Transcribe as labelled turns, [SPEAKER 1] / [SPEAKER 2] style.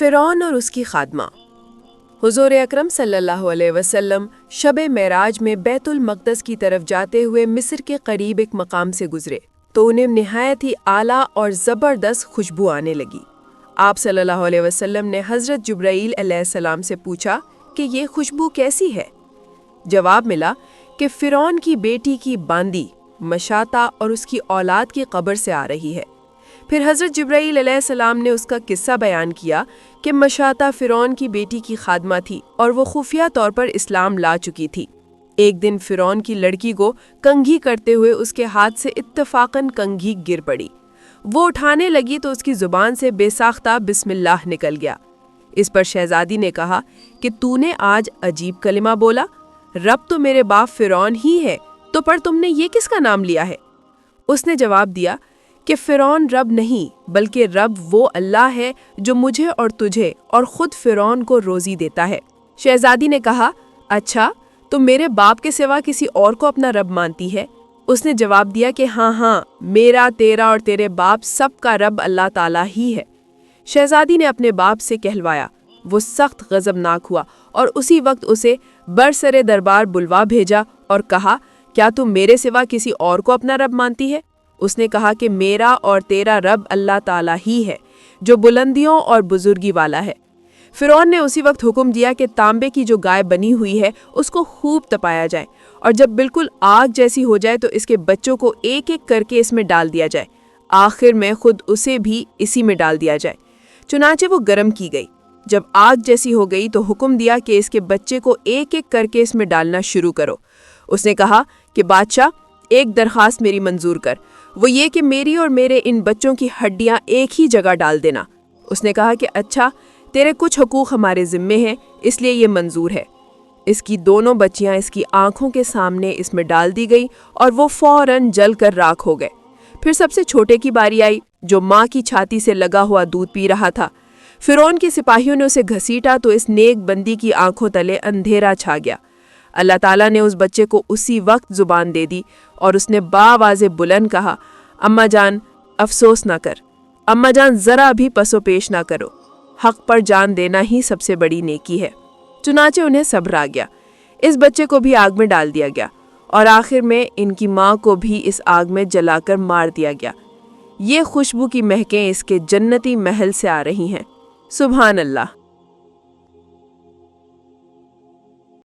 [SPEAKER 1] فرعون اور اس کی خادمہ۔ حضور اکرم صلی اللہ علیہ وسلم شب معراج میں بیت المقدس کی طرف جاتے ہوئے مصر کے قریب ایک مقام سے گزرے تو انہیں نہایت ہی اعلیٰ اور زبردست خوشبو آنے لگی۔ آپ صلی اللہ علیہ وسلم نے حضرت جبرائیل علیہ السلام سے پوچھا کہ یہ خوشبو کیسی ہے؟ جواب ملا کہ فرعون کی بیٹی کی باندی مشاطہ اور اس کی اولاد کی قبر سے آ رہی ہے۔ پھر حضرت جبرائیل علیہ السلام نے اس کا قصہ بیان کیا کہ مشاطہ فرعون کی بیٹی کی خادمہ تھی اور وہ خفیہ طور پر اسلام لا چکی تھی۔ ایک دن فرعون کی لڑکی کو کنگھی کرتے ہوئے اس کے ہاتھ سے اتفاقاً کنگھی گر پڑی۔ وہ اٹھانے لگی تو اس کی زبان سے بے ساختہ بسم اللہ نکل گیا۔ اس پر شہزادی نے کہا کہ تو نے آج عجیب کلمہ بولا، رب تو میرے باپ فرعون ہی ہے، تو پر تم نے یہ کس کا نام لیا ہے؟ اس نے جواب دیا کہ فرعون رب نہیں بلکہ رب وہ اللہ ہے جو مجھے اور تجھے اور خود فرعون کو روزی دیتا ہے۔ شہزادی نے کہا، اچھا تو میرے باپ کے سوا کسی اور کو اپنا رب مانتی ہے؟ اس نے جواب دیا کہ ہاں، میرا، تیرا اور تیرے باپ سب کا رب اللہ تعالیٰ ہی ہے۔ شہزادی نے اپنے باپ سے کہلوایا۔ وہ سخت غضبناک ہوا اور اسی وقت اسے برسر دربار بلوا بھیجا اور کہا، کیا تم میرے سوا کسی اور کو اپنا رب مانتی ہے؟ اس نے کہا کہ میرا اور تیرا رب اللہ تعالیٰ ہی ہے جو بلندیوں اور بزرگی والا ہے۔ فرعون نے اسی وقت حکم دیا کہ تانبے کی جو گائے بنی ہوئی ہے اس کو خوب تپایا جائے اور جب بالکل آگ جیسی ہو جائے تو اس کے بچوں کو ایک ایک کر کے اس میں ڈال دیا جائے، آخر میں خود اسے بھی اسی میں ڈال دیا جائے۔ چنانچہ وہ گرم کی گئی۔ جب آگ جیسی ہو گئی تو حکم دیا کہ اس کے بچے کو ایک ایک کر کے اس میں ڈالنا شروع کرو۔ اس نے کہا کہ بادشاہ، ایک درخواست میری منظور کر، وہ یہ کہ میری اور میرے ان بچوں کی ہڈیاں ایک ہی جگہ ڈال دینا۔ اس نے کہا کہ اچھا، تیرے کچھ حقوق ہمارے ذمے ہیں، اس لیے یہ منظور ہے۔ اس کی دونوں بچیاں اس کی آنکھوں کے سامنے اس میں ڈال دی گئی اور وہ فوراً جل کر راکھ ہو گئے۔ پھر سب سے چھوٹے کی باری آئی جو ماں کی چھاتی سے لگا ہوا دودھ پی رہا تھا۔ فرعون کے سپاہیوں نے اسے گھسیٹا تو اس نیک بندی کی آنکھوں تلے اندھیرا چھا گیا۔ اللہ تعالیٰ نے اس بچے کو اسی وقت زبان دے دی اور اس نے باواز بلند کہا، اماں جان افسوس نہ کر، اماں جان ذرا بھی پس و پیش نہ کرو، حق پر جان دینا ہی سب سے بڑی نیکی ہے۔ چنانچہ انہیں صبر آ گیا۔ اس بچے کو بھی آگ میں ڈال دیا گیا اور آخر میں ان کی ماں کو بھی اس آگ میں جلا کر مار دیا گیا۔ یہ خوشبو کی مہکیں اس کے جنتی محل سے آ رہی ہیں۔ سبحان اللہ۔